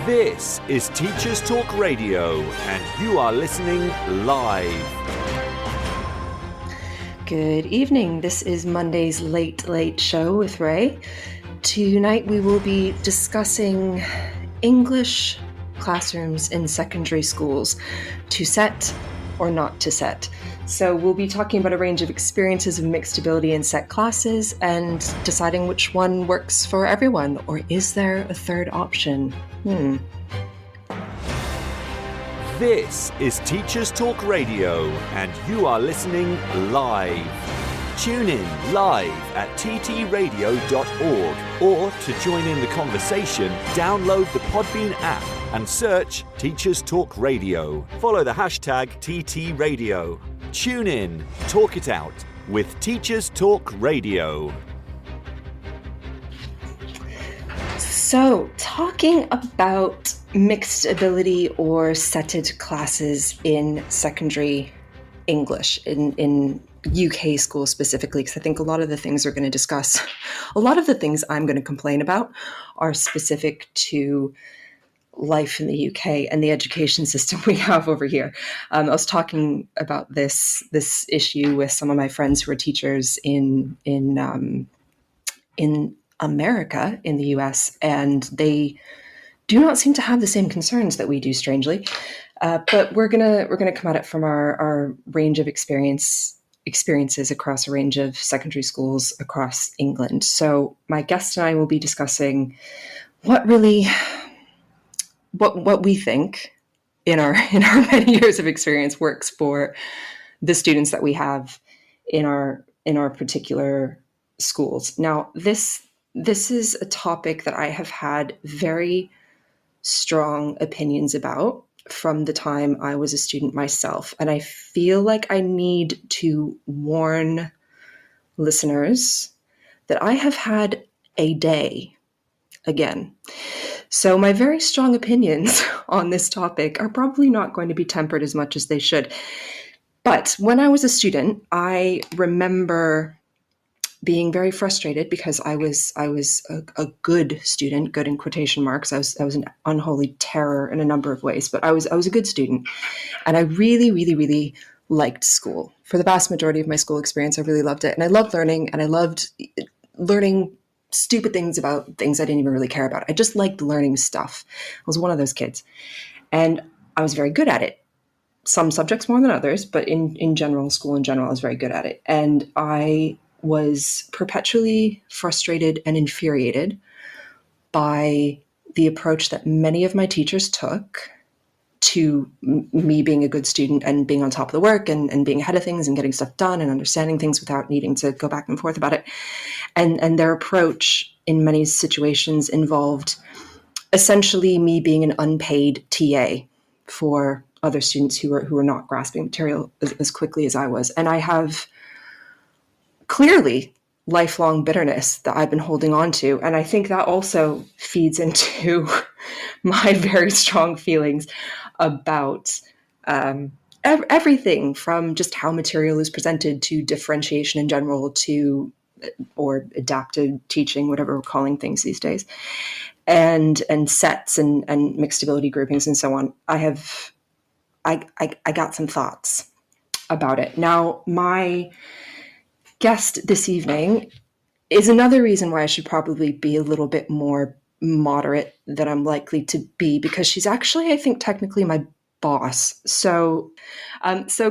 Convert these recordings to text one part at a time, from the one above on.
This is Teachers Talk Radio, and you are listening live. Good evening. This is Monday's Late Late Show with Ray. Tonight we will be discussing English classrooms in secondary schools, to set or not to set. So we'll be talking about a range of experiences of mixed ability in set classes and deciding which one works for everyone, or is there a third option? This is Teachers Talk Radio, and you are listening live. Tune in live at ttradio.org, or to join in the conversation, download the Podbean app and search Teachers Talk Radio. Follow the hashtag TTRadio. Tune in, talk it out with Teachers Talk Radio. So, talking about mixed ability or setted classes in secondary English, in UK schools specifically, because I think a lot of the things we're going to discuss, a lot of the things I'm going to complain about are specific to life in the UK and the education system we have over here. I was talking about this issue with some of my friends who are teachers in America, in the US, and they do not seem to have the same concerns that we do, strangely. But we're gonna come at it from our range of experiences across a range of secondary schools across England. So my guest and I will be discussing what we think in our many years of experience works for the students that we have in our particular schools. Now, this is a topic that I have had very strong opinions about from the time I was a student myself. And I feel like I need to warn listeners that I have had a day again. So my very strong opinions on this topic are probably not going to be tempered as much as they should. But when I was a student, I remember being very frustrated because I was a good student, good in quotation marks. I was an unholy terror in a number of ways, but I was a good student, and I really, really, really liked school. For the vast majority of my school experience, I really loved it, and I loved learning, and I loved learning stupid things about things I didn't even really care about. I just liked learning stuff. I was one of those kids, and I was very good at it. Some subjects more than others, but in general, school in general, I was very good at it, and I was perpetually frustrated and infuriated by the approach that many of my teachers took to me being a good student and being on top of the work and being ahead of things and getting stuff done and understanding things without needing to go back and forth about it. And their approach in many situations involved essentially me being an unpaid TA for other students who were not grasping material as quickly as I was. And I have clearly lifelong bitterness that I've been holding on to. And I think that also feeds into my very strong feelings about everything from just how material is presented to differentiation in general to, or adaptive teaching, whatever we're calling things these days, and sets and mixed ability groupings and so on. I got some thoughts about it. Now, my guest this evening is another reason why I should probably be a little bit more moderate than I'm likely to be, because she's actually, I think, technically my boss. So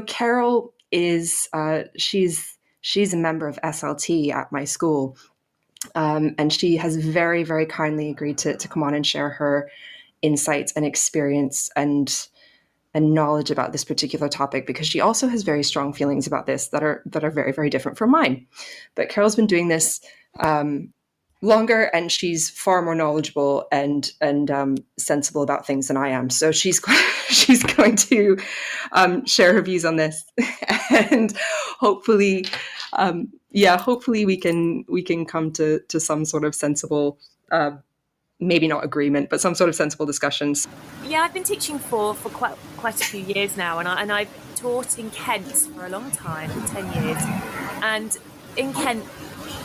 Carol is she's a member of SLT at my school, and she has very, very kindly agreed to come on and share her insights and experience and knowledge about this particular topic, because she also has very strong feelings about this that are very, very different from mine. But Carol's been doing this longer, and she's far more knowledgeable and sensible about things than I am. So she's going to share her views on this, and hopefully we can come to some sort of sensible, maybe not agreement, but some sort of sensible discussions. Yeah, I've been teaching for quite a few years now, and I've taught in Kent for a long time, 10 years. And in Kent,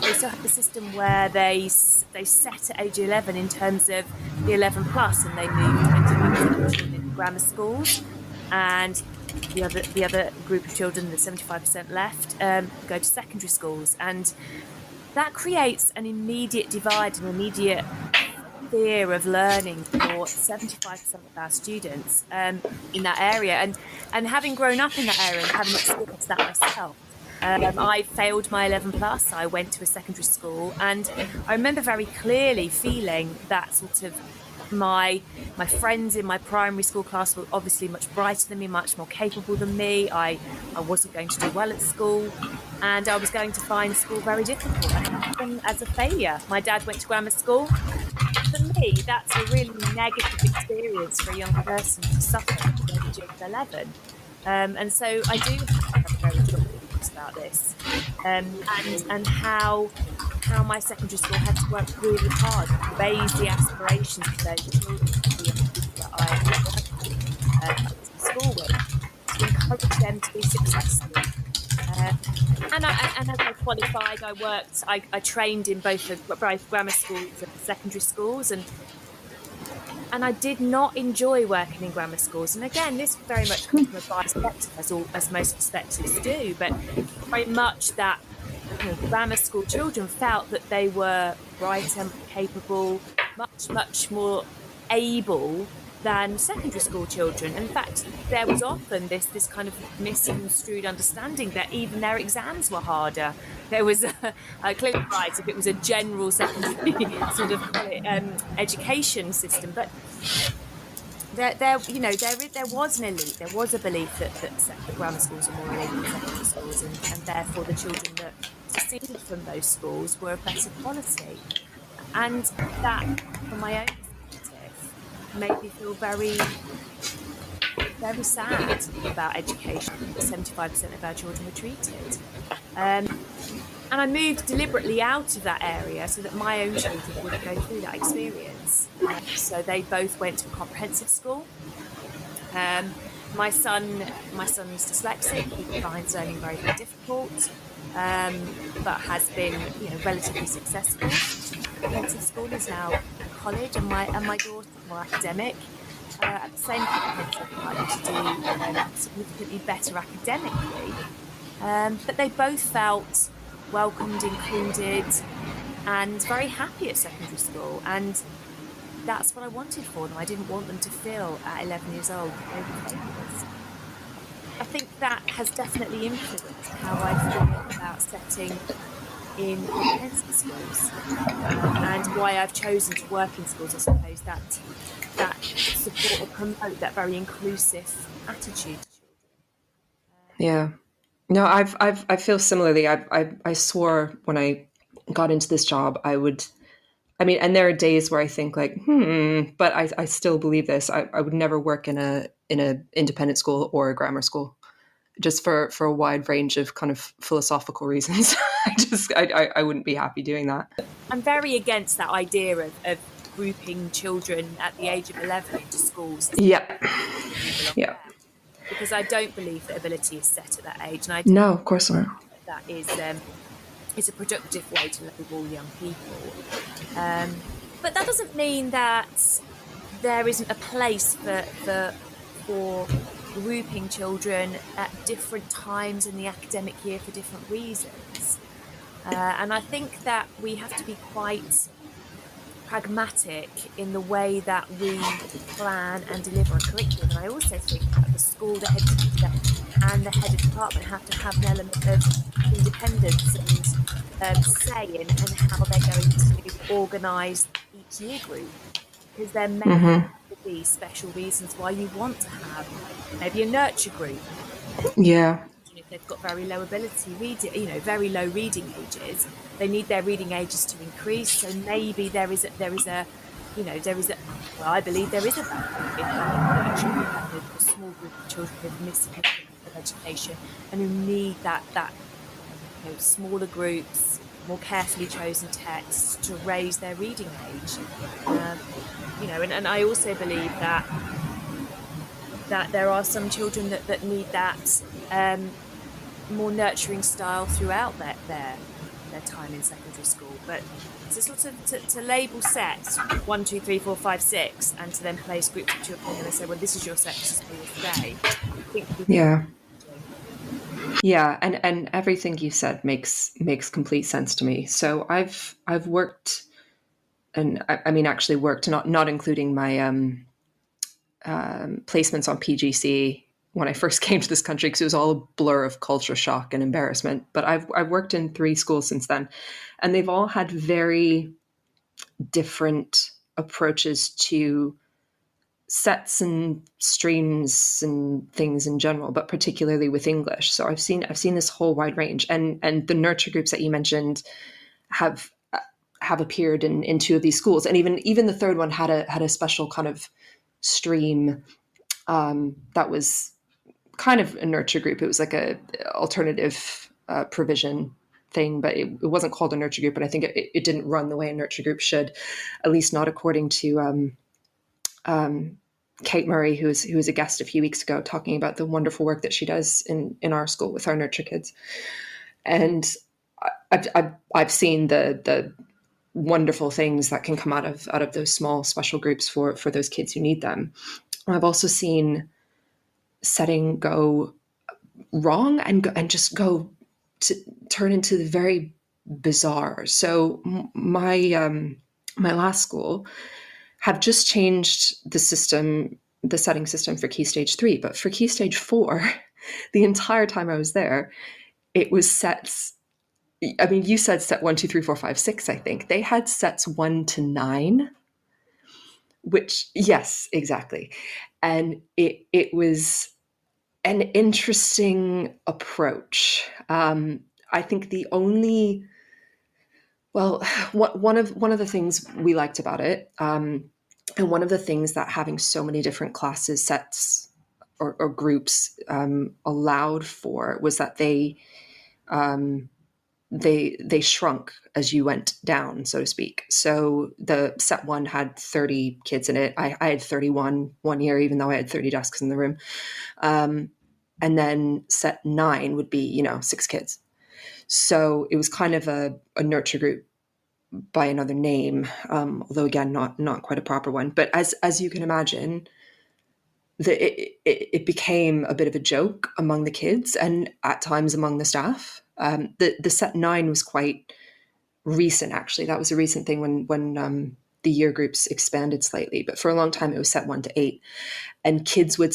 they still have the system where they set at age 11 in terms of the 11 plus, and they move 25% of children into grammar schools, and the other group of children, the 75% left, go to secondary schools, and that creates an immediate divide, an immediate fear of learning for 75% of our students in that area. And having grown up in that area and having experienced that myself, I failed my 11 plus. I went to a secondary school, and I remember very clearly feeling that sort of my friends in my primary school class were obviously much brighter than me, much more capable than me. I wasn't going to do well at school, and I was going to find school very difficult and as a failure. My dad went to grammar school. For me, that's a really negative experience for a young person to suffer at the age of 11. And so I do have very strong feelings about this, and how my secondary school had to work really hard to raise the aspirations of those children, the young people that I worked in school with, to encourage them to be successful. And as I qualified, I trained in both grammar schools and secondary schools, and I did not enjoy working in grammar schools. And again, this very much comes from a biased perspective, as most perspectives do, but very much that grammar school children felt that they were brighter, capable, much more able than secondary school children. In fact, there was often this kind of misconstrued understanding that even their exams were harder. There was clearly right if it was a general secondary sort of education system, but there was an elite. There was a belief that grammar schools are more elite than secondary schools, and therefore the children that succeeded from those schools were of better quality. And that, from my own perspective, made me feel very, very sad about education. 75% of our children were treated. And I moved deliberately out of that area so that my own children wouldn't go through that experience. So they both went to a comprehensive school. My son's dyslexic. He finds learning very, very difficult, but has been, relatively successful. Comprehensive school is now in college, and my daughter is more academic. At the same comprehensive, I'd like to do significantly better academically. But they both felt welcomed, included, and very happy at secondary school. And that's what I wanted for them. I didn't want them to feel at 11 years old that they were failures. I think that has definitely influenced how I feel about setting in comprehensive schools, and why I've chosen to work in schools. I suppose that support or promote that very inclusive attitude to children. Yeah. No, I feel similarly. I swore when I got into this job, and there are days where I think like, but I still believe this. I would never work in a independent school or a grammar school, just for a wide range of kind of philosophical reasons. I wouldn't be happy doing that. I'm very against that idea of grouping children at the age of 11 into schools. Yeah. Because I don't believe that ability is set at that age, and no, of course not. That is a productive way to label young people. But that doesn't mean that there isn't a place for grouping children at different times in the academic year for different reasons. And I think that we have to be quite pragmatic in the way that we plan and deliver a curriculum. And I also think that the school, the head teacher and the head of department have to have an element of independence and say in how they're going to organise each year group, because there may be special reasons why you want to have maybe a nurture group. Yeah. If they've got very low ability reading, very low reading ages, they need their reading ages to increase. So maybe there is a well, I believe there is a value in having a small group of children with missing of education and who need that smaller groups, more carefully chosen texts to raise their reading age. And I also believe that there are some children that need that more nurturing style throughout their their time in secondary school. But to sort of to label sets 1, 2, 3, 4, 5, 6, and to then place groups of children and say, well, this is your set, this is how you'll stay. I think Yeah. Yeah, and everything you said makes complete sense to me. So I've worked, and I mean actually worked, not including my placements on PGC when I first came to this country, because it was all a blur of culture shock and embarrassment. But I've worked in 3 schools since then, and they've all had very different approaches to sets and streams and things in general, but particularly with English. So I've seen this whole wide range, and the nurture groups that you mentioned have appeared in 2 of these schools, and even the third one had a special kind of stream that was kind of a nurture group. It was like a alternative provision thing, but it wasn't called a nurture group. But I think it didn't run the way a nurture group should, at least not according to Kate Murray, who was a guest a few weeks ago, talking about the wonderful work that she does in our school with our nurture kids. And I've seen the wonderful things that can come out of those small special groups for those kids who need them. I've also seen setting go wrong and just go to turn into the very bizarre. So my last school have just changed the setting system for Key Stage 3, but for Key Stage 4, the entire time I was there, it was sets. I mean, you said set 1, 2, 3, 4, 5, 6, I think. They had sets 1 to 9, which, yes, exactly. And it was an interesting approach. I think one of the things we liked about it, and one of the things that having so many different classes, sets, or groups allowed for, was that they shrunk as you went down, so to speak. So the set 1 had 30 kids in it. I had 31 one year, even though I had 30 desks in the room. And then set 9 would be, 6 kids. So it was kind of a nurture group by another name, although again, not quite a proper one. But as you can imagine, it became a bit of a joke among the kids and at times among the staff. The set 9 was quite recent, actually. That was a recent thing when the year groups expanded slightly. But for a long time, it was set 1 to 8, and kids would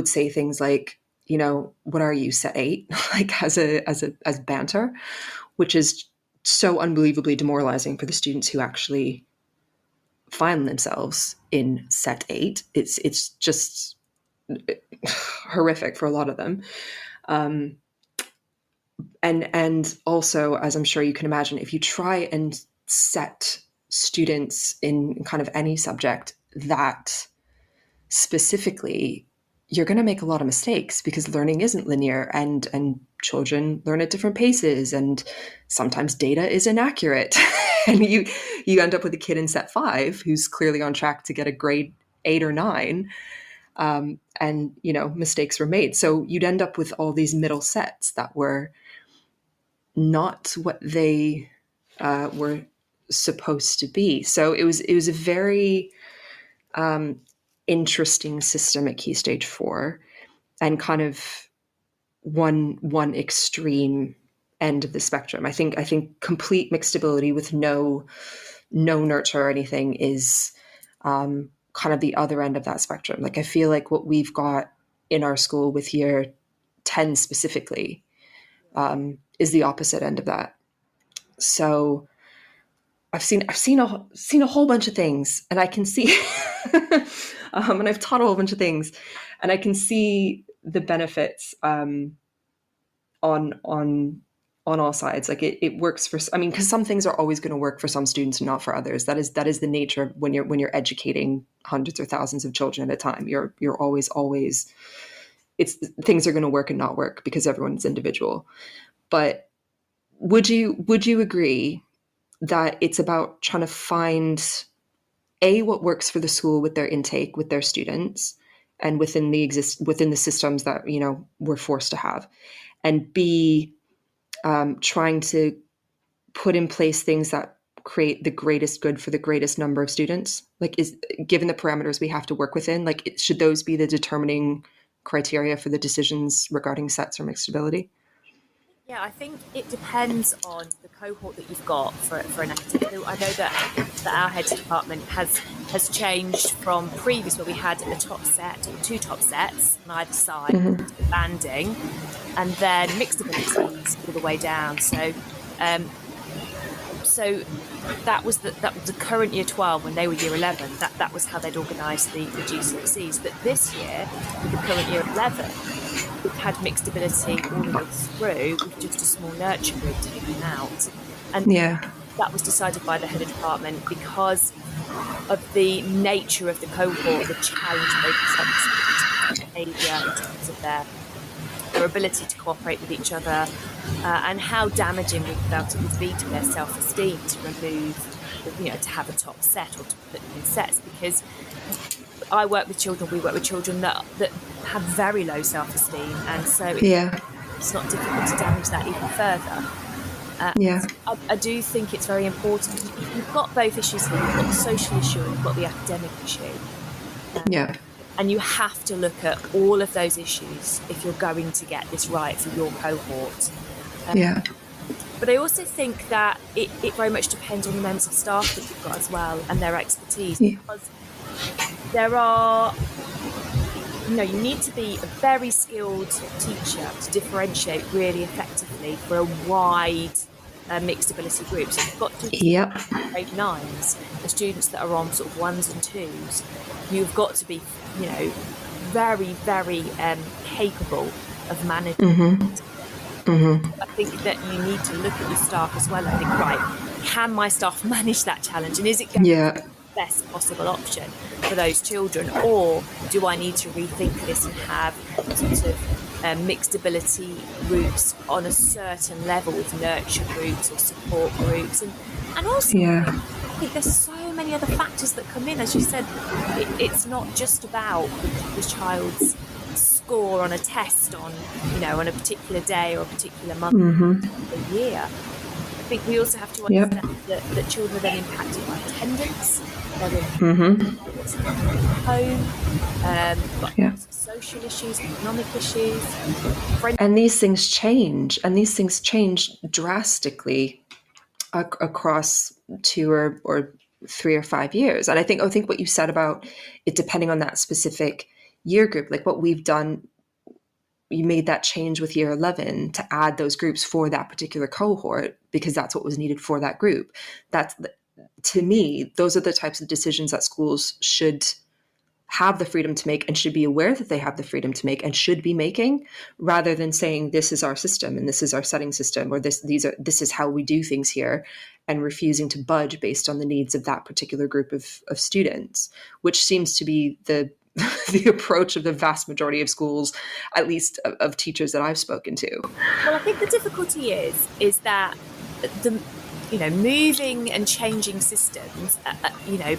say things like, what are you, set 8? Like as banter, which is so unbelievably demoralizing for the students who actually find themselves in set 8. It's just horrific for a lot of them. And also, as I'm sure you can imagine, if you try and set students in kind of any subject that specifically, you're going to make a lot of mistakes, because learning isn't linear, and children learn at different paces, and sometimes data is inaccurate. And you end up with a kid in set 5 who's clearly on track to get a grade 8 or 9. And, mistakes were made. So you'd end up with all these middle sets that were not what they were supposed to be. So it was a very interesting system at Key Stage 4, and kind of one extreme end of the spectrum. I think complete mixed ability with no nurture or anything is kind of the other end of that spectrum. Like, I feel like what we've got in our school with year 10 specifically is the opposite end of that. So I've seen a whole bunch of things, and I can see, and I've taught a whole bunch of things, and I can see the benefits on all sides. Like it works for, because some things are always going to work for some students and not for others. That is the nature of when you're educating hundreds or thousands of children at a time. You're always things are going to work and not work, because everyone's individual. But would you agree that it's about trying to find what works for the school with their intake, with their students, and within the systems that we're forced to have, and B, trying to put in place things that create the greatest good for the greatest number of students? Like, is given the parameters we have to work within, like, should those be the determining criteria for the decisions regarding sets or mixed ability? Yeah, I think it depends on the cohort that you've got for an activity. So I know that our heads department has changed from previous, where we had a top set or two top sets on either side, banding, and then mixed abilities all the way down. So that was the current year 12 when they were year 11. That was how they'd organised the GCSEs. But this year, with the current year 11, we've had mixed ability all the way through with just a small nurture group taken out. And that was decided by the head of department because of the nature of the cohort, the challenge they present, behaviour in terms of their ability to cooperate with each other, and how damaging we felt it would be to their self-esteem to remove, to have a top set or to put them in sets. Because we work with children that have very low self-esteem, and so it's not difficult to damage that even further. I do think it's very important. You've got both issues here. You've got the social issue and you've got the academic issue. And you have to look at all of those issues if you're going to get this right for your cohort. But I also think that it very much depends on the members of staff that you've got as well and their expertise. Because there are, you need to be a very skilled teacher to differentiate really effectively for a wide mixed ability group. So you've got to grade 9s, the students that are on sort of 1s and 2s. You've got to be, very, very capable of managing. I think that you need to look at your staff as well and think, right, can my staff manage that challenge? And is it going to be the best possible option for those children? Or do I need to rethink this and have sort of mixed ability groups on a certain level with nurture groups or support groups? And also, I think there's so many other factors that come in. As you said, it's not just about the child's score on a test on a particular day or a particular month or year. I think we also have to understand that children are then impacted by attendance, they're impacted by home, social issues, economic issues. And these things change, drastically across 2 or 3 or 5 years. And I think what you said about it depending on that specific year group, like what we've done, you made that change with year 11 to add those groups for that particular cohort because that's what was needed for that group. That's, to me, those are the types of decisions that schools should have the freedom to make and should be aware that they have the freedom to make and should be making, rather than saying this is our system and this is our setting system, or this is how we do things here, and refusing to budge based on the needs of that particular group of students, which seems to be the approach of the vast majority of schools, at least of teachers that I've spoken to. Well, I think the difficulty is that the moving and changing systems,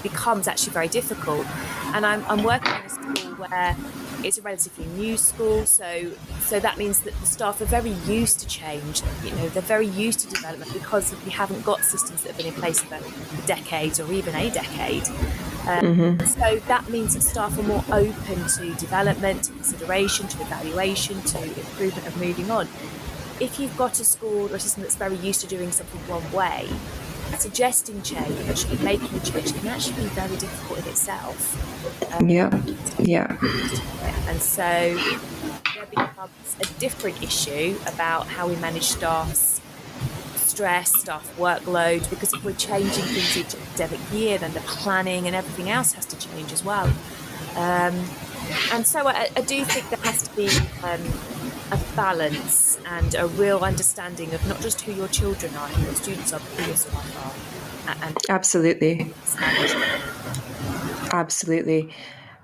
becomes actually very difficult. And I'm working in a school where it's a relatively new school, so that means that the staff are very used to change. They're very used to development because we haven't got systems that have been in place for decades or even a decade. So that means that staff are more open to development, to consideration, to evaluation, to improvement of moving on. If you've got a school or a system that's very used to doing something one way, suggesting change, making change can actually be very difficult in itself. And so there becomes a different issue about how we manage staff's stress, staff workload, because if we're changing things each academic year, then the planning and everything else has to change as well. And so I do think there has to be a balance and a real understanding of not just who your children are, who your students are, but who your staff are. And Absolutely.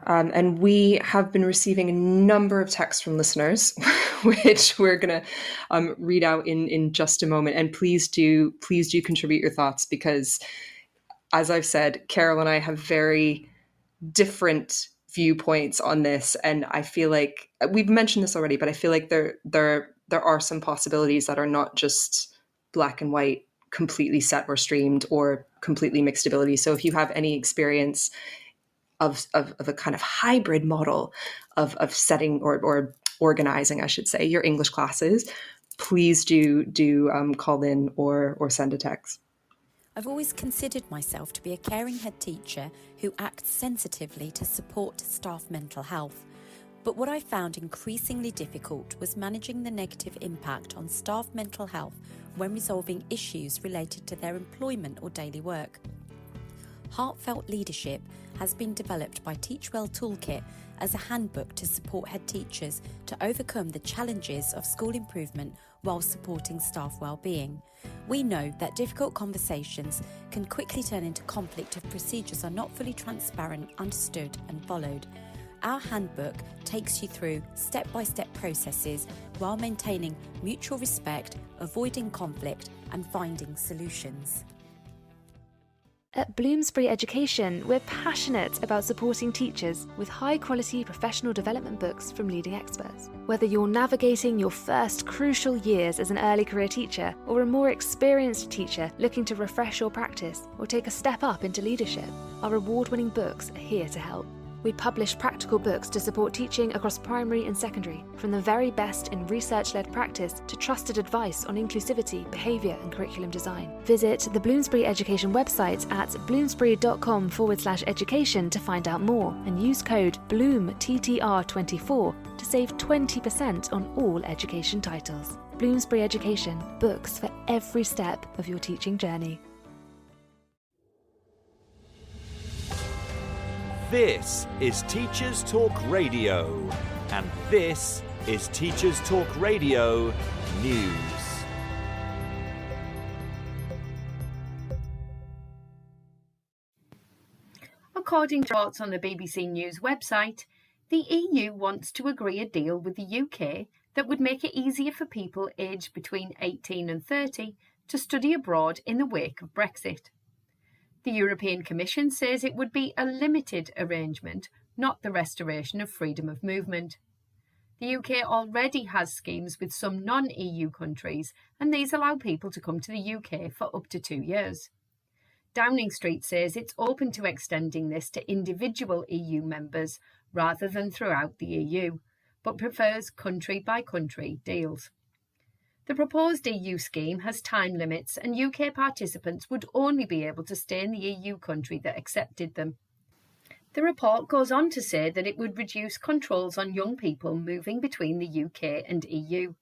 And we have been receiving a number of texts from listeners, which we're going to read out in just a moment. And please do contribute your thoughts, because, as I've said, Carol and I have very different viewpoints on this. And I feel like we've mentioned this already, but I feel like there are some possibilities that are not just black and white completely set or streamed or completely mixed ability. So if you have any experience of a kind of hybrid model of setting or organizing, I should say, your English classes, please do call in or send a text. I've always considered myself to be a caring head teacher who acts sensitively to support staff mental health. But what I found increasingly difficult was managing the negative impact on staff mental health when resolving issues related to their employment or daily work. Heartfelt Leadership has been developed by Teachwell Toolkit as a handbook to support head teachers to overcome the challenges of school improvement while supporting staff well-being. We know that difficult conversations can quickly turn into conflict if procedures are not fully transparent, understood and followed. Our handbook takes you through step-by-step processes while maintaining mutual respect, avoiding conflict and finding solutions. At Bloomsbury Education, we're passionate about supporting teachers with high-quality professional development books from leading experts. Whether you're navigating your first crucial years as an early career teacher or a more experienced teacher looking to refresh your practice or take a step up into leadership, our award-winning books are here to help. We publish practical books to support teaching across primary and secondary, from the very best in research-led practice to trusted advice on inclusivity, behaviour and curriculum design. Visit the Bloomsbury Education website at bloomsbury.com/education to find out more and use code BLOOMTTR24 to save 20% on all education titles. Bloomsbury Education, books for every step of your teaching journey. This is Teachers Talk Radio, and this is Teachers Talk Radio News. According to reports on the BBC News website, the EU wants to agree a deal with the UK that would make it easier for people aged between 18 and 30 to study abroad in the wake of Brexit. The European Commission says it would be a limited arrangement, not the restoration of freedom of movement. The UK already has schemes with some non-EU countries, and these allow people to come to the UK for up to 2 years. Downing Street says it's open to extending this to individual EU members rather than throughout the EU, but prefers country-by-country deals. The proposed EU scheme has time limits, and UK participants would only be able to stay in the EU country that accepted them. The report goes on to say that it would reduce controls on young people moving between the UK and EU.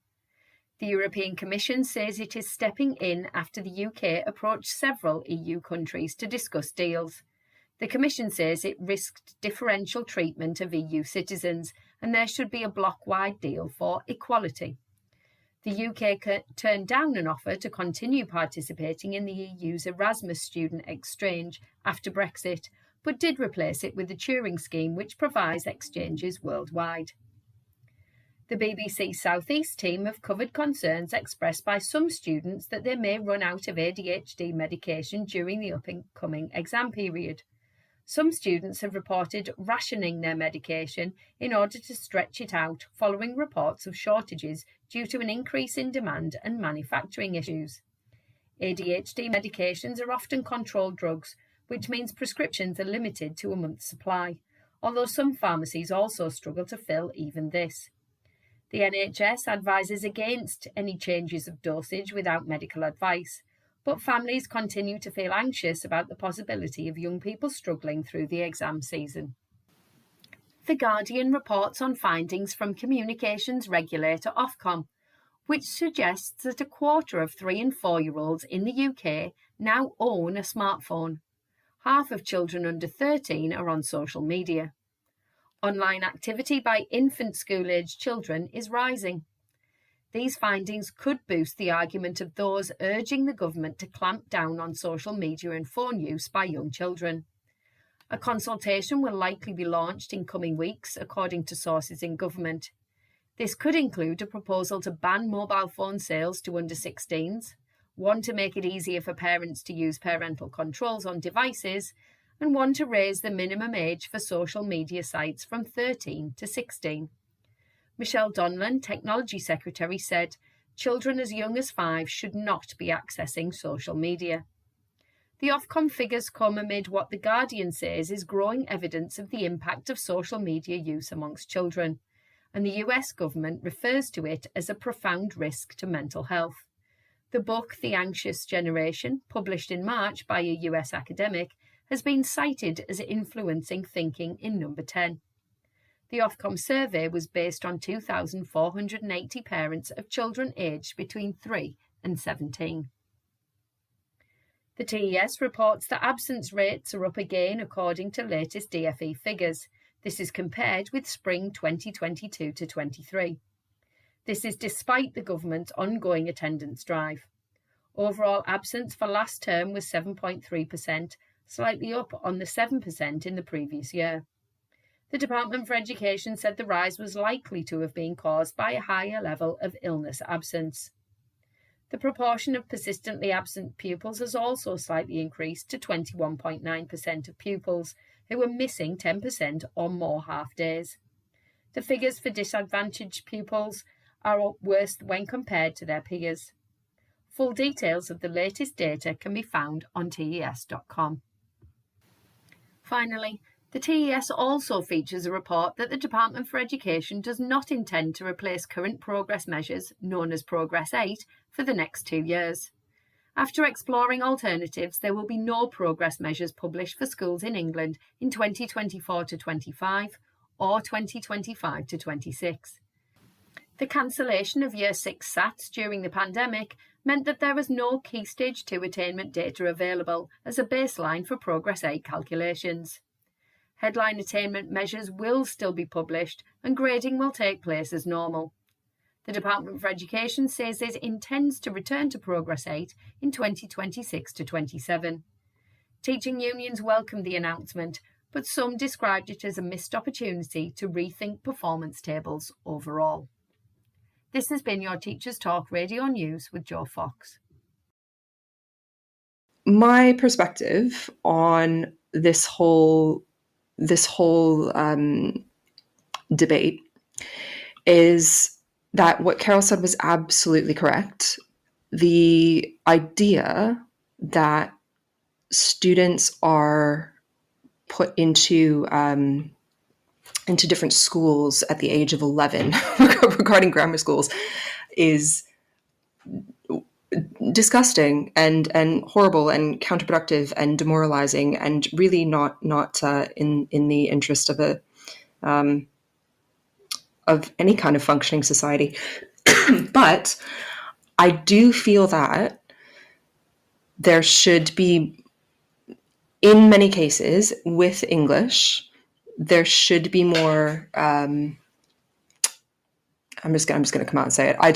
The European Commission says it is stepping in after the UK approached several EU countries to discuss deals. The Commission says it risked differential treatment of EU citizens, and there should be a bloc-wide deal for equality. The UK turned down an offer to continue participating in the EU's Erasmus student exchange after Brexit, but did replace it with the Turing scheme, which provides exchanges worldwide. The BBC South East team have covered concerns expressed by some students that they may run out of ADHD medication during the upcoming exam period. Some students have reported rationing their medication in order to stretch it out following reports of shortages due to an increase in demand and manufacturing issues. ADHD medications are often controlled drugs, which means prescriptions are limited to a month's supply, although some pharmacies also struggle to fill even this. The NHS advises against any changes of dosage without medical advice, but families continue to feel anxious about the possibility of young people struggling through the exam season. The Guardian reports on findings from communications regulator Ofcom, which suggests that a quarter of 3 and 4-year-olds in the UK now own a smartphone. Half of children under 13 are on social media. Online activity by infant school-aged children is rising. These findings could boost the argument of those urging the government to clamp down on social media and phone use by young children. A consultation will likely be launched in coming weeks, according to sources in government. This could include a proposal to ban mobile phone sales to under 16s, one to make it easier for parents to use parental controls on devices, and one to raise the minimum age for social media sites from 13 to 16. Michelle Donlan, Technology Secretary, said, children as young as 5 should not be accessing social media. The Ofcom figures come amid what The Guardian says is growing evidence of the impact of social media use amongst children, and the US government refers to it as a profound risk to mental health. The book The Anxious Generation, published in March by a US academic, has been cited as influencing thinking in number 10. The Ofcom survey was based on 2,480 parents of children aged between 3 and 17. The TES reports that absence rates are up again according to latest DFE figures. This is compared with spring 2022 to 23. This is despite the government's ongoing attendance drive. Overall absence for last term was 7.3%, slightly up on the 7% in the previous year. The Department for Education said the rise was likely to have been caused by a higher level of illness absence. The proportion of persistently absent pupils has also slightly increased to 21.9% of pupils who were missing 10% or more half days. The figures for disadvantaged pupils are worse when compared to their peers. Full details of the latest data can be found on TES.com. Finally, the TES also features a report that the Department for Education does not intend to replace current progress measures, known as Progress 8, for the next 2 years. After exploring alternatives, there will be no progress measures published for schools in England in 2024 to 25 or 2025 to 26. The cancellation of Year 6 SATs during the pandemic meant that there was no Key Stage 2 attainment data available as a baseline for Progress 8 calculations. Headline attainment measures will still be published and grading will take place as normal. The Department for Education says it intends to return to Progress 8 in 2026 to 27. Teaching unions welcomed the announcement, but some described it as a missed opportunity to rethink performance tables overall. This has been your Teachers Talk Radio News with Jo Fox. My perspective on this whole debate is that what Carol said was absolutely correct. The idea that students are put into different schools at the age of 11 regarding grammar schools is disgusting and horrible and counterproductive and demoralizing and really not in the interest of of any kind of functioning society. But I do feel that there should be, in many cases with English, there should be more. I'm just going to come out and say it. I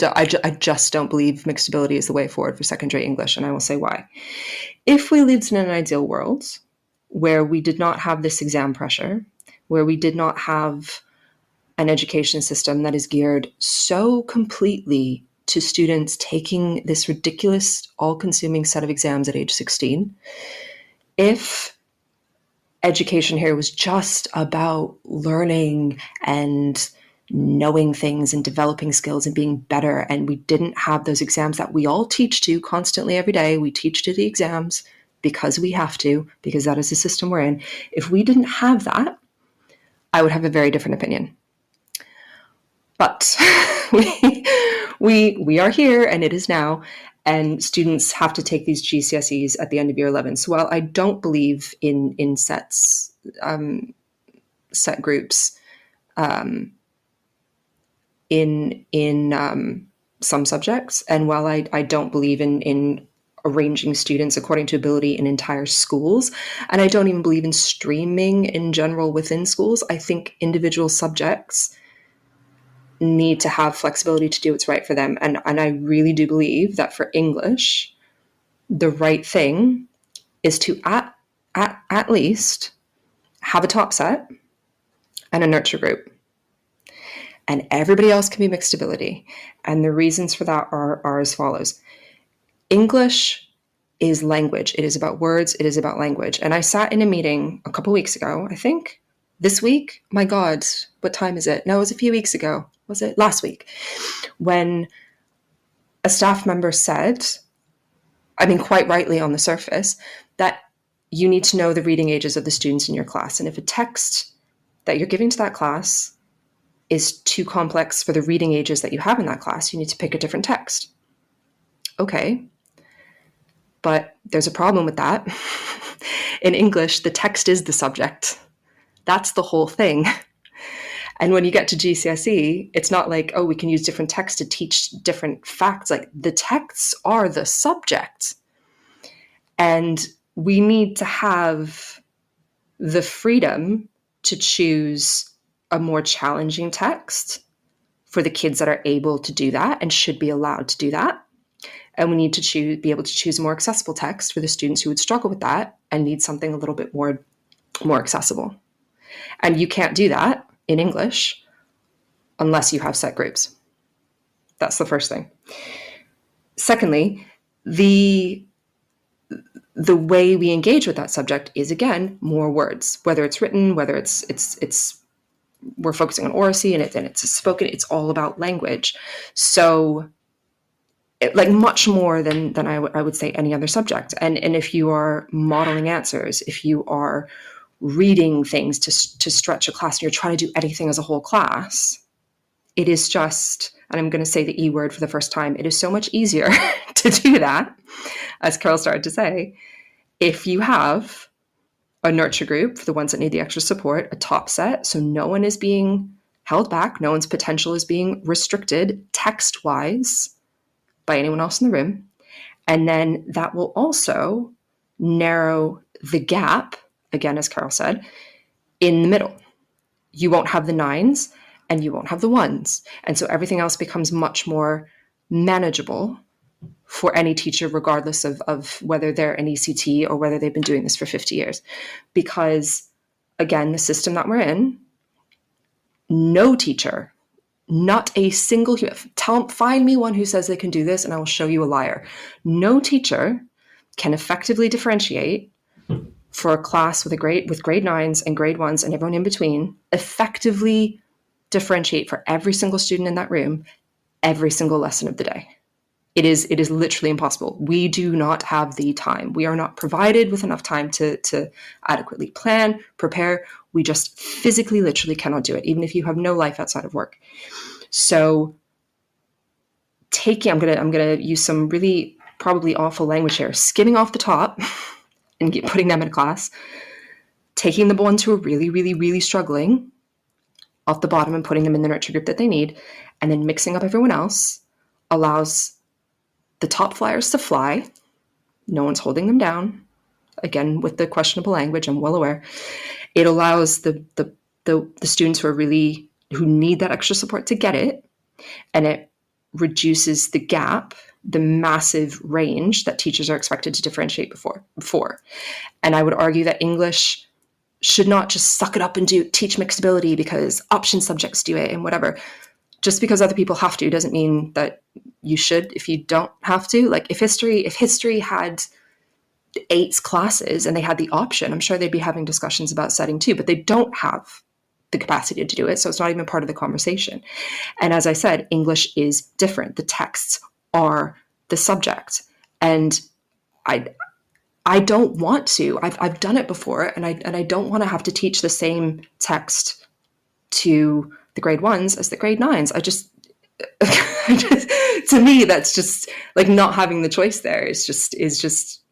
just don't believe mixed ability is the way forward for secondary English, and I will say why. If we lived in an ideal world where we did not have this exam pressure, where we did not have an education system that is geared so completely to students taking this ridiculous, all-consuming set of exams at age 16, if education here was just about learning and knowing things and developing skills and being better, and we didn't have those exams that we all teach to constantly every day. We teach to the exams because we have to, because that is the system we're in. If we didn't have that, I would have a very different opinion. But we are here, and it is now, and students have to take these GCSEs at the end of year 11. So while I don't believe in set groups in some subjects, and while I don't believe in arranging students according to ability in entire schools, and I don't even believe in streaming in general within schools, I think individual subjects need to have flexibility to do what's right for them. And I really do believe that for English, the right thing is to at least have a top set and a nurture group. And everybody else can be mixed ability. And the reasons for that are as follows. English is language. It is about words. It is about language. And I sat in a meeting a couple weeks ago, I think. This week? My God, what time is it? No, it was a few weeks ago. Was it last week? When a staff member said, I mean, quite rightly on the surface, that you need to know the reading ages of the students in your class. And if a text that you're giving to that class is too complex for the reading ages that you have in that class, you need to pick a different text. Okay. But there's a problem with that. In English, the text is the subject. That's the whole thing. And when you get to GCSE, it's not like, oh, we can use different texts to teach different facts. Like, the texts are the subject. And we need to have the freedom to choose a more challenging text for the kids that are able to do that and should be allowed to do that. And we need to be able to choose a more accessible text for the students who would struggle with that and need something a little bit more accessible. And you can't do that in English unless you have set groups. That's the first thing. Secondly, the way we engage with that subject is, again, more words, whether it's written, whether it's we're focusing on oracy and it's spoken, it's all about language. So like much more than I would say any other subject. And if you are modeling answers, if you are reading things to stretch a class and you're trying to do anything as a whole class, it is just, and I'm going to say the E word for the first time, it is so much easier to do that, as Carol started to say, if you have a nurture group for the ones that need the extra support, a top set, so no one is being held back, no one's potential is being restricted text-wise by anyone else in the room. And then that will also narrow the gap, again, as Carol said, in the middle. You won't have the 9s and you won't have the 1s. And so everything else becomes much more manageable for any teacher, regardless of whether they're an ECT or whether they've been doing this for 50 years. Because, again, the system that we're in, no teacher, not a single, find me one who says they can do this and I will show you a liar. No teacher can effectively differentiate for a class with grade 9s and grade 1s and everyone in between, effectively differentiate for every single student in that room, every single lesson of the day. It is literally impossible. We do not have the time. We are not provided with enough time to adequately plan, prepare. We just physically, literally cannot do it, even if you have no life outside of work. So I'm gonna use some really probably awful language here, skimming off the top and putting them in a class, taking the ones who are really, really, really struggling off the bottom and putting them in the nurture group that they need, and then mixing up everyone else allows the top flyers to fly. No one's holding them down. Again, with the questionable language, I'm well aware. It allows the students who need that extra support to get it, and it reduces the gap, the massive range that teachers are expected to differentiate before. And I would argue that English should not just suck it up and teach mixed ability because option subjects do it and whatever. Just because other people have to doesn't mean that you should if you don't have to. Like if history had 8 classes and they had the option, I'm sure they'd be having discussions about setting too, but they don't have the capacity to do it. So it's not even part of the conversation. And as I said, English is different. The texts are the subject. And I don't want to. I've done it before, and I don't want to have to teach the same text to the grade 1s as the grade 9s. To me, that's just like not having the choice there is just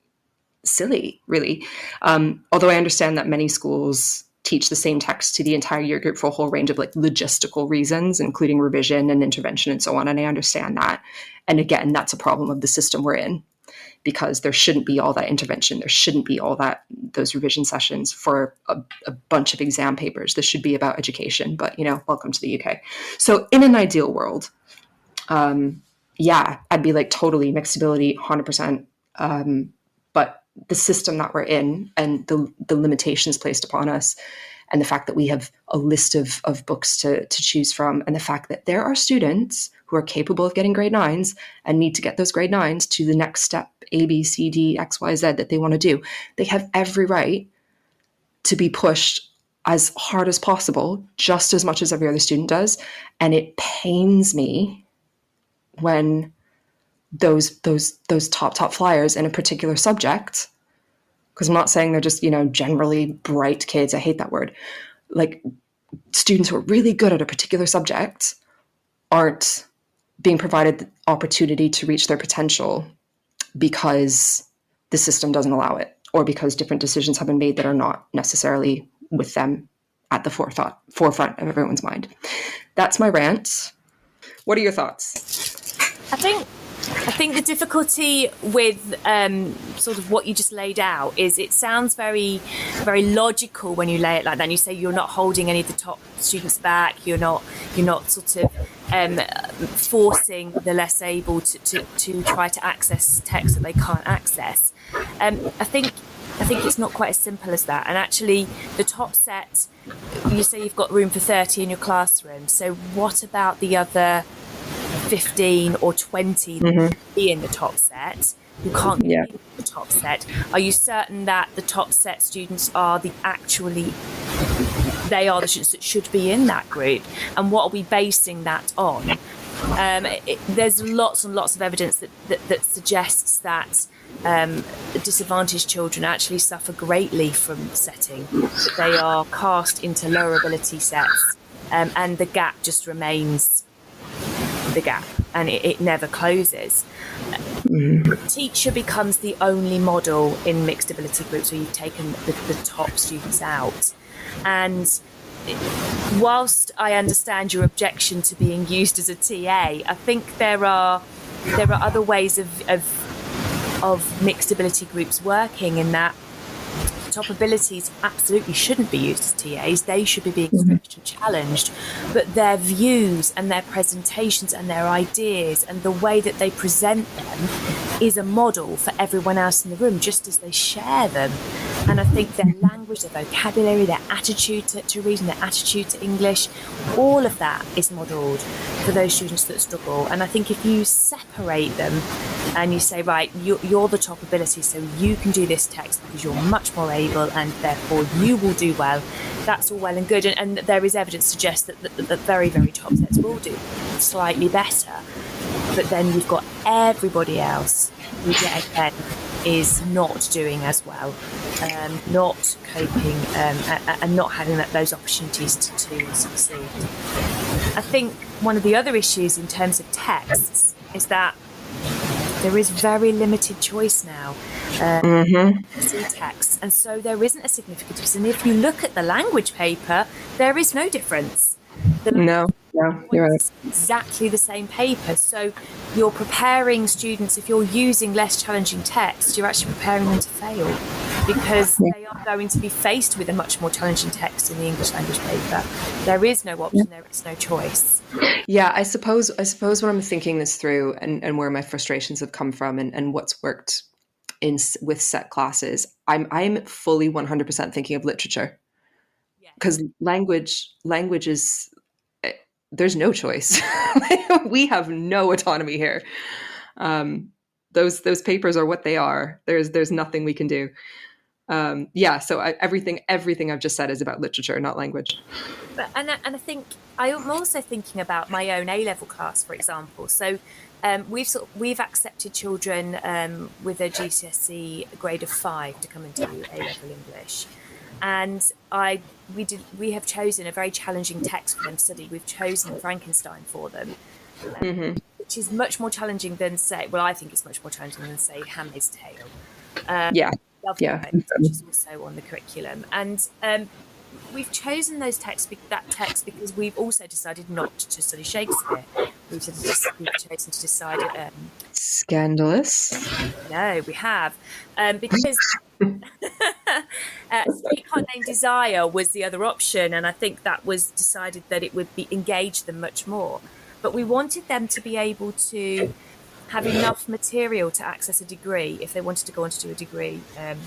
silly, really. Although I understand that many schools teach the same text to the entire year group for a whole range of like logistical reasons, including revision and intervention and so on. And I understand that. And again, that's a problem of the system we're in, because there shouldn't be all that intervention. There shouldn't be all those revision sessions for a bunch of exam papers. This should be about education, but welcome to the UK. So in an ideal world, I'd be like totally mixed ability, 100%. But the system that we're in and the limitations placed upon us, and the fact that we have a list of books to choose from, and the fact that there are students who are capable of getting grade 9s and need to get those grade 9s to the next step, A, B, C, D, X, Y, Z, that they want to do. They have every right to be pushed as hard as possible, just as much as every other student does. And it pains me when those top flyers in a particular subject, because I'm not saying they're just, generally bright kids. I hate that word. Like, students who are really good at a particular subject aren't being provided the opportunity to reach their potential because the system doesn't allow it, or because different decisions have been made that are not necessarily with them at the forefront of everyone's mind. That's my rant. What are your thoughts? I think the difficulty with sort of what you just laid out is it sounds very, very logical when you lay it like that. And you say you're not holding any of the top students back. You're not sort of forcing the less able to try to access text that they can't access. I think it's not quite as simple as that. And actually, the top set, you say you've got room for 30 in your classroom. So what about the other 15 or 20 that be in the top set who can't get in the top set? Are you certain that the top set students are the students that should be in that group? And what are we basing that on? There's lots and lots of evidence that suggests that disadvantaged children actually suffer greatly from setting. That they are cast into lower ability sets, and the gap just remains the gap, and it never closes. The teacher becomes the only model in mixed ability groups where you've taken the top students out. And whilst I understand your objection to being used as a TA, I think there are other ways of mixed ability groups working, in that top abilities absolutely shouldn't be used as TAs. They should be being stretched and challenged, but their views and their presentations and their ideas and the way that they present them is a model for everyone else in the room, just as they share them. And I think their language, their vocabulary, their attitude to reading, their attitude to English, all of that is modelled for those students that struggle. And I think if you separate them and you say, right, you're the top ability, so you can do this text because you're much more able and therefore you will do well, that's all well and good. And there is evidence to suggest that the very, very top sets will do slightly better. But then you've got everybody else who, yet again, is not doing as well, not coping, and not having those opportunities to succeed. I think one of the other issues in terms of texts is that there is very limited choice now see texts, and so there isn't a significant difference. And if you look at the language paper, there is no difference. No, you're right. Exactly the same paper. So you're preparing students, if you're using less challenging text, you're actually preparing them to fail, because they are going to be faced with a much more challenging text in the English language paper. There is no option, there is no choice. Yeah, I suppose when I'm thinking this through and where my frustrations have come from and what's worked with set classes, I'm fully 100% thinking of literature. Because language is, there's no choice. We have no autonomy here. Those papers are what they are. There's nothing we can do. So everything I've just said is about literature, not language. And I think I'm also thinking about my own A-level class, for example. So we've accepted children with a GCSE grade of 5 to come and do A-level English. And we have chosen a very challenging text for them to study. We've chosen Frankenstein for them, which is much more challenging than I think it's much more challenging than, say, Handmaid's Tale. Which is also on the curriculum. And we've chosen that text because we've also decided not to study Shakespeare. We've chosen to decide. Scandalous. No, we have. Because Sweetheart Named Desire was the other option, and I think that was decided that it would engage them much more. But we wanted them to be able to have enough material to access a degree if they wanted to go on to do a degree in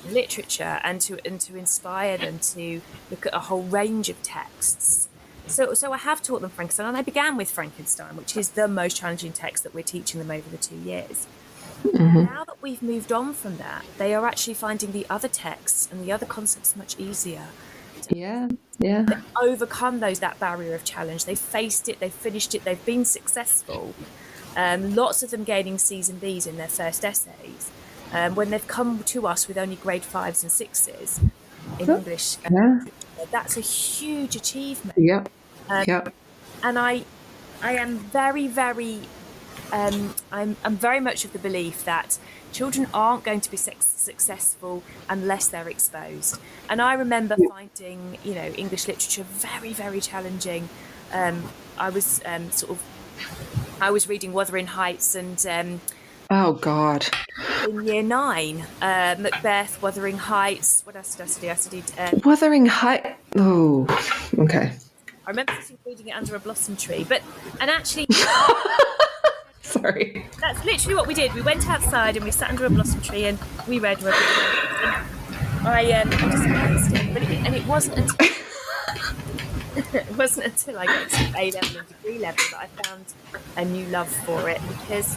literature, and to inspire them to look at a whole range of texts. So I have taught them Frankenstein, and I began with Frankenstein, which is the most challenging text that we're teaching them over the 2 years. Now that we've moved on from that, they are actually finding the other texts and the other concepts much easier. They've overcome that barrier of challenge. They've faced it, they've finished it, they've been successful. lots of them gaining C's and B's in their first essays, when they've come to us with only grade 5s and 6s in English. That's a huge achievement. Yeah. And I am very, very, I'm very much of the belief that children aren't going to be successful unless they're exposed. And I remember finding, English literature very, very challenging. I was I was reading Wuthering Heights and oh God, in year 9, Macbeth, Wuthering Heights. What else did I study? I studied Wuthering Heights. Oh, okay. I remember reading it under a blossom tree, and actually, sorry, that's literally what we did. We went outside and we sat under a blossom tree and we read. I despised it, it wasn't until it wasn't until I got to A level and degree level that I found a new love for it, because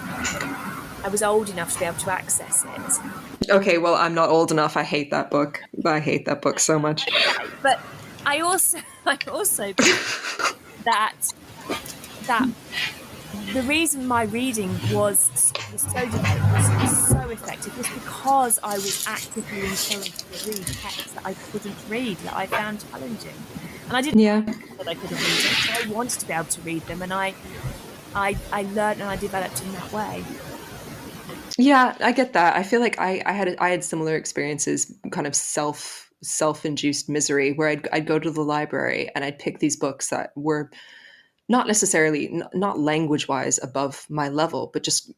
I was old enough to be able to access it. Okay, well, I'm not old enough. I hate that book. I hate that book so much. Okay, but I also believe that the reason my reading was so difficult, was so effective, was because I was actively encouraged to read texts that I couldn't read, that I found challenging. And I didn't know that I couldn't read them, so I wanted to be able to read them, and I learned and I developed in that way. Yeah, I get that. I feel like I had similar experiences, kind of self-induced misery, where I'd go to the library and I'd pick these books that were not necessarily, not language-wise above my level, but just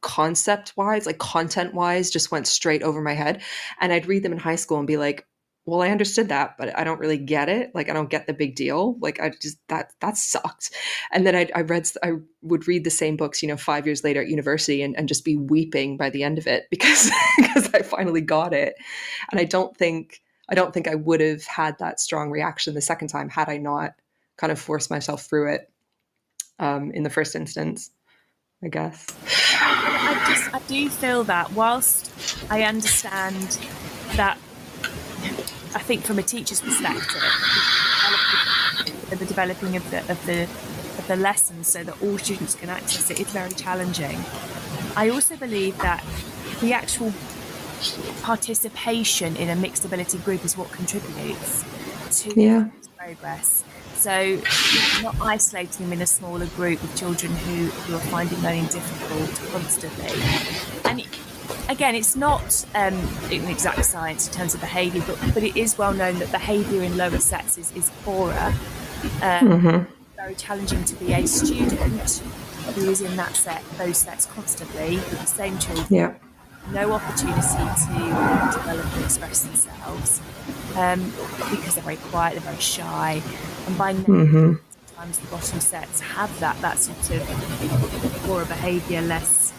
concept-wise, like content-wise, just went straight over my head. And I'd read them in high school and be like, well, I understood that, but I don't really get it. Like, I don't get the big deal. Like, I just, that sucked. And then I would read the same books, 5 years later at university and just be weeping by the end of it because I finally got it. And I don't think I would have had that strong reaction the second time had I not kind of forced myself through it in the first instance, I guess. I do feel that whilst I understand that, I think from a teacher's perspective, the developing of the lessons so that all students can access it is very challenging. I also believe that the actual participation in a mixed ability group is what contributes to progress. So not isolating them in a smaller group with children who are finding learning difficult constantly. And again, it's not an exact science in terms of behaviour, but it is well known that behaviour in lower sets is poorer. Very challenging to be a student who is in those sets constantly, the same children. Yeah. No opportunity to develop and express themselves because they're very quiet, they're very shy, and by now, sometimes the bottom sets have that sort of poorer behaviour, less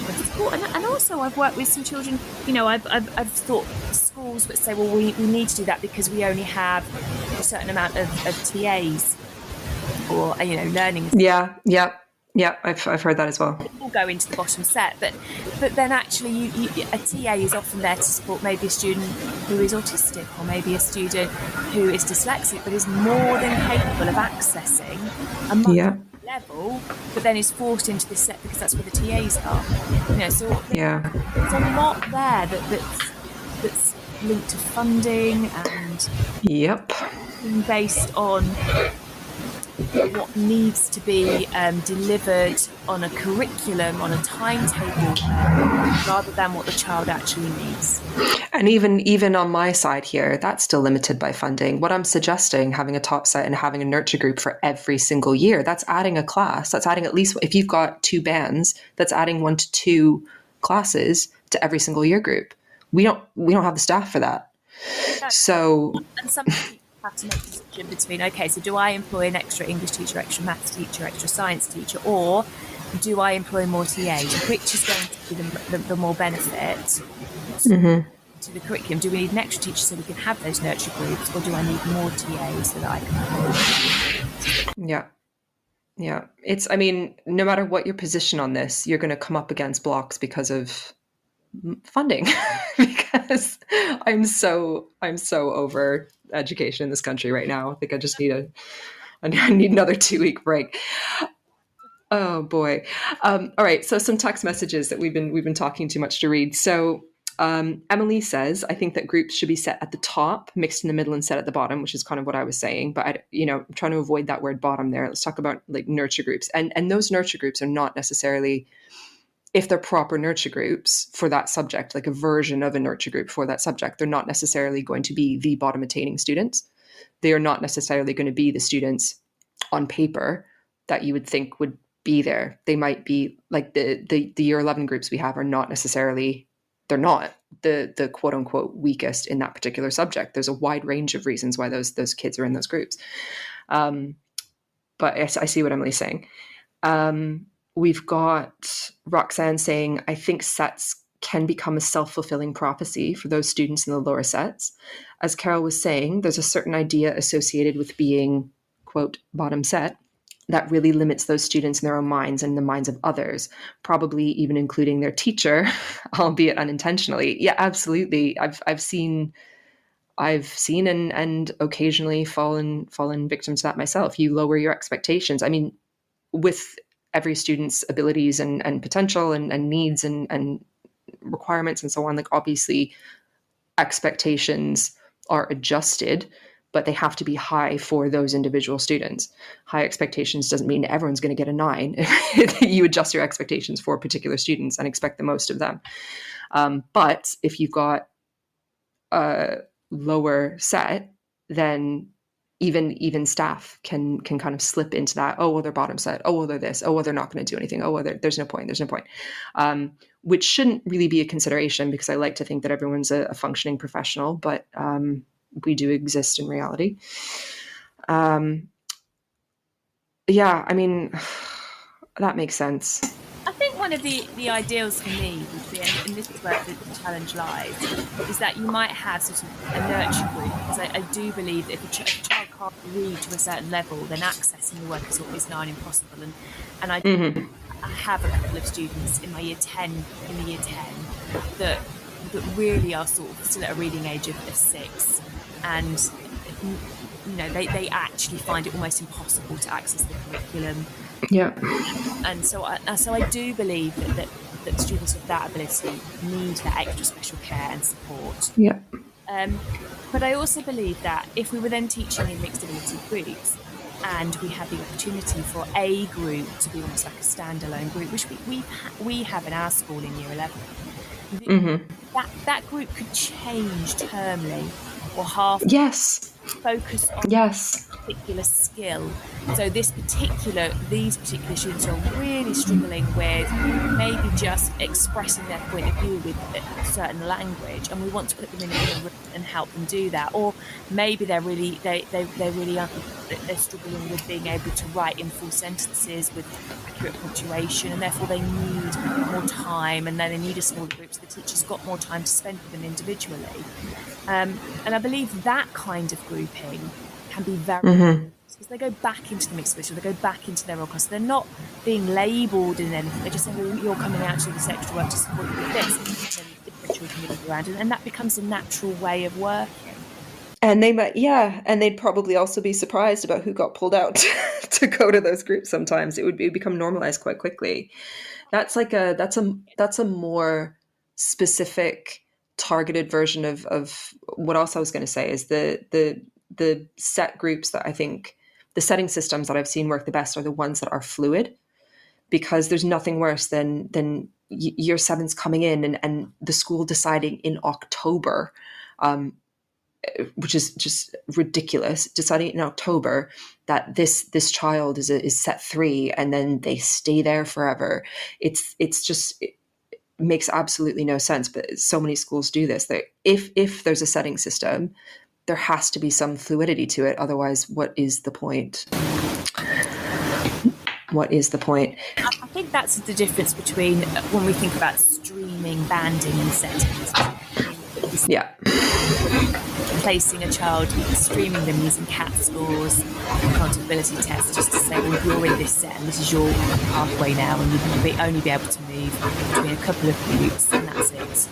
support. And also, I've worked with some children. I've thought schools would say, well, we need to do that because we only have a certain amount of TAs or learning. Yeah, I've heard that as well. It will go into the bottom set, but then actually a TA is often there to support maybe a student who is autistic or maybe a student who is dyslexic but is more than capable of accessing a much higher level, but then is forced into this set because that's where the TAs are. So there's a lot there that's linked to funding and based on what needs to be delivered on a curriculum, on a timetable, rather than what the child actually needs. And even on my side here, that's still limited by funding. What I'm suggesting, having a top set and having a nurture group for every single year, that's adding a class. That's adding at least, if you've got 2 bands, that's adding 1 to 2 classes to every single year group. We don't have the staff for that. So, and sometimes have to make a decision between, okay, so do I employ an extra English teacher, extra maths teacher, extra science teacher, or do I employ more TAs? Which is going to be the more benefit to the curriculum? Do we need an extra teacher so we can have those nurture groups, or do I need more TAs so that I can? Yeah. No matter what your position on this, you're going to come up against blocks because of funding. Because I'm so over education in this country right now. I think I just need I need another 2-week break. Oh boy. All right. So some text messages that we've been talking too much to read. So Emily says, I think that groups should be set at the top, mixed in the middle, and set at the bottom, which is kind of what I was saying. But I'm trying to avoid that word bottom there. Let's talk about like nurture groups, and those nurture groups are not necessarily, if they're proper nurture groups for that subject, like a version of a nurture group for that subject, they're not necessarily going to be the bottom attaining students. They are not necessarily going to be the students on paper that you would think would be there. They might be like the year 11 groups we have are not necessarily, they're not the quote unquote weakest in that particular subject. There's a wide range of reasons why those kids are in those groups. But I see what Emily's saying. We've got Roxanne saying, I think sets can become a self-fulfilling prophecy for those students in the lower sets. As Carol was saying, there's a certain idea associated with being, quote, bottom set that really limits those students in their own minds and the minds of others, probably even including their teacher, albeit unintentionally. Yeah, absolutely. I've seen and occasionally fallen victim to that myself. You lower your expectations. I mean, with every student's abilities and potential and needs and requirements and so on, like obviously expectations are adjusted, but they have to be high for those individual students. High expectations doesn't mean everyone's going to get a 9. You adjust your expectations for particular students and expect the most of them. But if you've got a lower set, then even staff can kind of slip into that. Oh, well, they're bottom set. Oh, well, they're this. Oh, well, they're not going to do anything. Oh, well, there's no point. Which shouldn't really be a consideration, because I like to think that everyone's a functioning professional, but we do exist in reality. Yeah, I mean, that makes sense. I think one of the ideals for me would be, and this is where the challenge lies, is that you might have sort of a nurture group, because I do believe that if a child can't read to a certain level, then accessing the work is nigh on impossible. And I have a couple of students in my year 10 that really are sort of still at a reading age of 6, and they actually find it almost impossible to access the curriculum. Yeah. And so I do believe that students with that ability need that extra special care and support. Yeah. But I also believe that if we were then teaching in mixed ability groups, and we had the opportunity for a group to be almost like a standalone group, which we have in our school in year 11, that group could change termly or half. Yes. Focus on a particular skill. So these particular students are really struggling with maybe just expressing their point of view with a certain language, and we want to put them in a room and help them do that. Or maybe they're struggling with being able to write in full sentences with accurate punctuation, and therefore they need more time, and then they need a smaller group, so the teacher's got more time to spend with them individually. And I believe that kind of grouping can be very because they go back into the mixed ability, they go back into their role class. They're not being labelled in anything. They're just saying, well, you're coming out to do this extra work to support you with this. And then different children move around, and that becomes a natural way of working. And they'd probably also be surprised about who got pulled out to go to those groups. Sometimes it would become normalized quite quickly. That's a more specific, targeted version of what else I was going to say is the set groups that I think the setting systems that I've seen work the best are the ones that are fluid, because there's nothing worse than year 7's coming in and the school deciding in October, which is just ridiculous, deciding in October that this child is set 3 and then they stay there forever. It makes absolutely no sense, but so many schools do this. That if there's a setting system, there has to be some fluidity to it. Otherwise, what is the point? What is the point? I think that's the difference between when we think about streaming banding and settings. obviously Yeah. placing a child, streaming them using CAT scores, accountability tests, just to say, well, you're in this set and this is your pathway now, and you can only be able to move between a couple of groups, and that's it.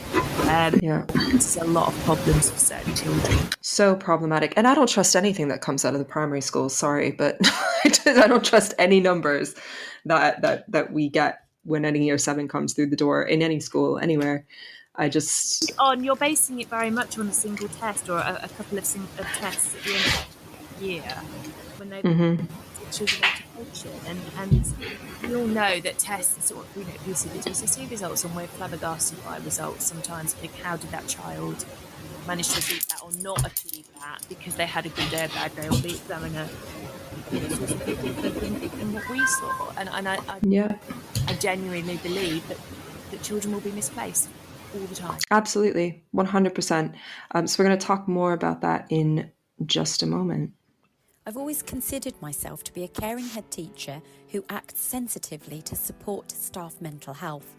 Yeah. This is a lot of problems for certain children. So problematic. And I don't trust anything that comes out of the primary schools, sorry, but I don't trust any numbers that we get when any year 7 comes through the door in any school, anywhere. You're basing it very much on a single test or a couple of tests at the end of the year when they children education, and we all know that tests sort of, we see the GCSE results and we're flabbergasted by results sometimes. Think, how did that child manage to achieve that or not achieve that because they had a good day or bad day, or the examiner sort of different than what we saw. And I genuinely believe that children will be misplaced all the time. Absolutely, 100%. So we're going to talk more about that in just a moment. I've always considered myself to be a caring head teacher who acts sensitively to support staff mental health.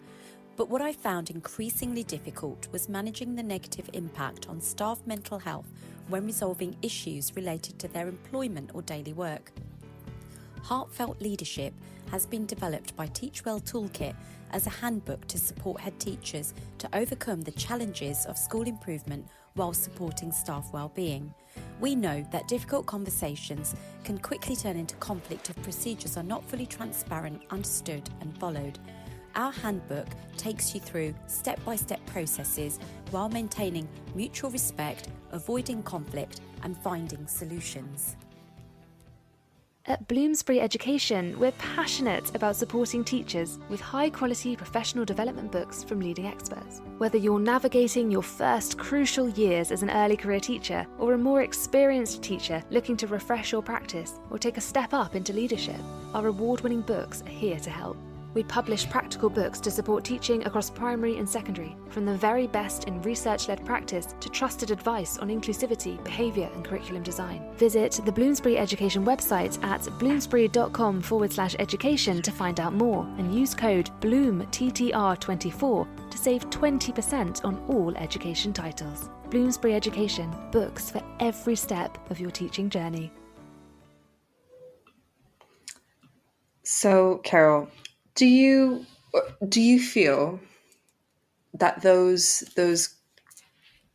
But what I found increasingly difficult was managing the negative impact on staff mental health when resolving issues related to their employment or daily work. Heartfelt Leadership has been developed by Teachwell Toolkit as a handbook to support head teachers to overcome the challenges of school improvement while supporting staff well-being. We know that difficult conversations can quickly turn into conflict if procedures are not fully transparent, understood and followed. Our handbook takes you through step-by-step processes while maintaining mutual respect, avoiding conflict and finding solutions. At Bloomsbury Education, we're passionate about supporting teachers with high-quality professional development books from leading experts. Whether you're navigating your first crucial years as an early career teacher or a more experienced teacher looking to refresh your practice or take a step up into leadership, our award-winning books are here to help. We publish practical books to support teaching across primary and secondary, from the very best in research-led practice to trusted advice on inclusivity, behaviour and curriculum design. Visit the Bloomsbury Education website at bloomsbury.com/education to find out more, and use code BLOOMTTR24 to save 20% on all education titles. Bloomsbury Education, books for every step of your teaching journey. So, Carol, do you feel that those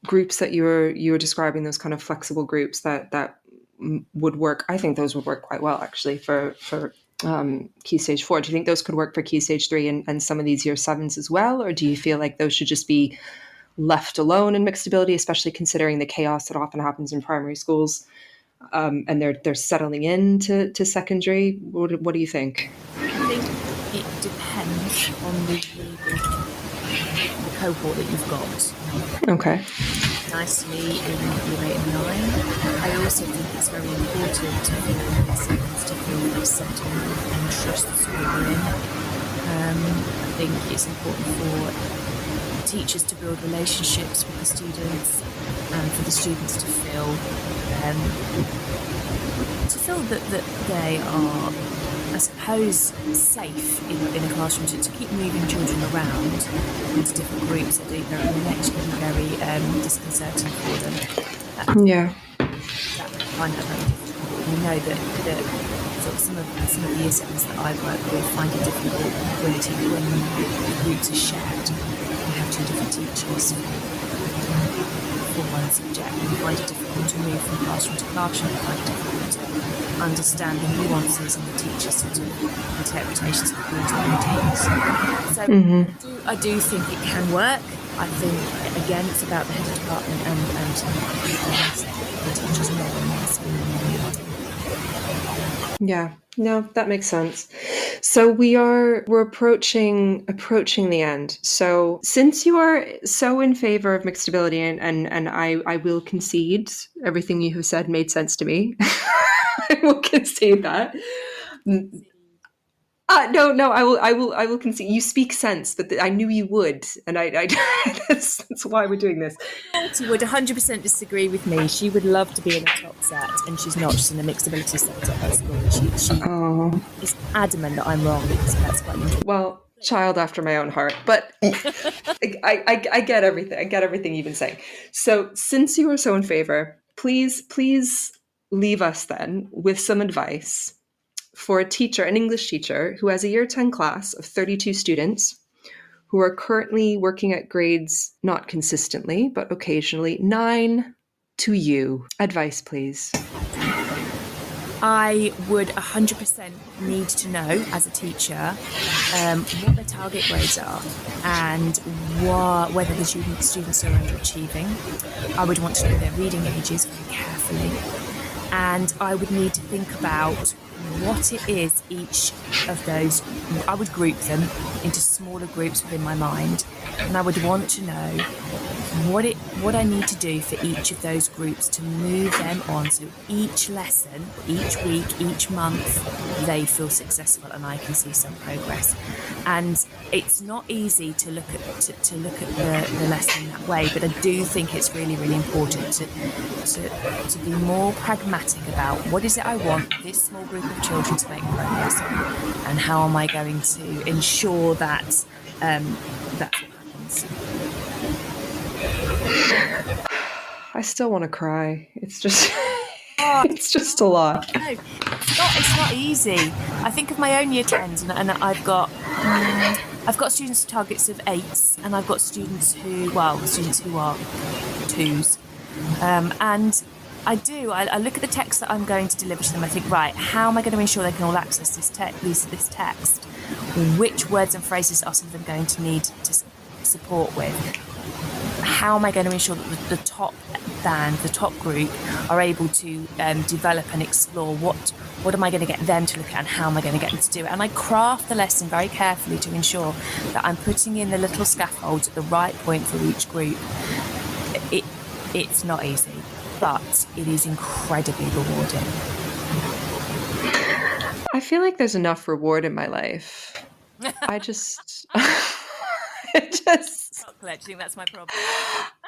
groups that you were describing, those kind of flexible groups that would work? I think those would work quite well actually for Key Stage 4. Do you think those could work for Key Stage 3 and some of these Year 7s as well, or do you feel like those should just be left alone in mixed ability, especially considering the chaos that often happens in primary schools, and they're settling into secondary? What do you think? I think it depends on the cohort that you've got. Okay. Nicely in Year 8 and 9. I also think it's very important to feel settled and trust the school you're in. I think it's important for teachers to build relationships with the students and for the students to feel that they are, I suppose, safe in a classroom to keep moving children around into different groups. That they're actually very disconcerting for them. Yeah. That I find that very difficult. We know that sort of some of the Year 7s that I've worked with find it difficult when the groups are shared. You have two different teachers for one subject. You find it difficult to move from classroom to classroom. You find it difficult to understand the nuances and the teacher's sort of interpretations of the routines. So I do think it can work. I think, again, it's about the head of department and the teachers knowing what's going on. Yeah, no, that makes sense. So we're approaching the end. So since you are so in favor of mixed ability, and I will concede everything you have said made sense to me. I will concede that. No, I will concede. You speak sense, but I knew you would, and I that's why we're doing this. She would 100% disagree with me. She would love to be in a top set, and she's not. She's in a mixed ability set at her school. She is adamant that I'm wrong, so that's quite interesting. Well, child after my own heart, but I get everything. I get everything you've been saying. So since you are so in favor, please leave us then with some advice for a teacher, an English teacher who has a year 10 class of 32 students who are currently working at grades, not consistently, but occasionally 9 to you. Advice, please. I would 100% need to know as a teacher what their target grades are and whether the students are underachieving. I would want to know their reading ages very carefully. And I would need to think about what it is each of those. I would group them into smaller groups within my mind, and I would want to know what I need to do for each of those groups to move them on, so each lesson, each week, each month, they feel successful and I can see some progress. And it's not easy to look at the lesson that way, but I do think it's really, really important to be more pragmatic about what is it I want this small group of children to make progress on, and how am I going to ensure that that's what happens. I still want to cry. It's just, it's just a lot. No, it's not easy. I think of my own year 10s, and I've got students with targets of 8s, and I've got students who are 2s, and I look at the text that I'm going to deliver to them. I think, right, how am I going to ensure they can all access this text? Which words and phrases are some of them going to need to support with? How am I going to ensure that the top band, the top group, are able to develop and explore what am I going to get them to look at, and how am I going to get them to do it? And I craft the lesson very carefully to ensure that I'm putting in the little scaffolds at the right point for each group. It's not easy, but it is incredibly rewarding. I feel like there's enough reward in my life. I just... Chocolate, I think that's my problem.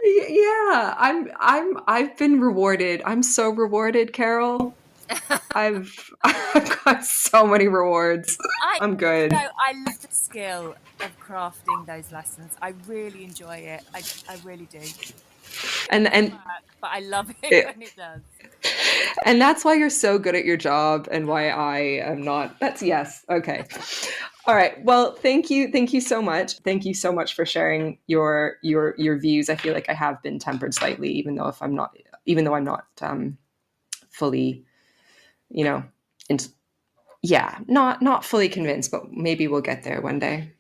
Yeah, I've been rewarded. I'm so rewarded, Carol. I've got so many rewards. I'm good. I love the skill of crafting those lessons. I really enjoy it. I really do. But I love it when it does. And that's why you're so good at your job, and why I am not. That's yes. Okay. All right. Well, thank you so much. Thank you so much for sharing your views. I feel like I have been tempered slightly, even though I'm not fully, not fully convinced, but maybe we'll get there one day.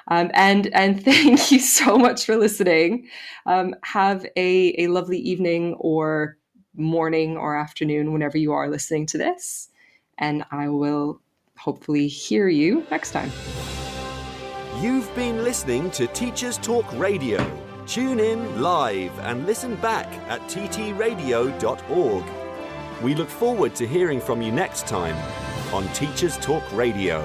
And thank you so much for listening. Have a lovely evening or morning or afternoon whenever you are listening to this. And I will hopefully hear you next time. You've been listening to Teachers Talk Radio. Tune in live and listen back at ttradio.org. We look forward to hearing from you next time on Teachers Talk Radio.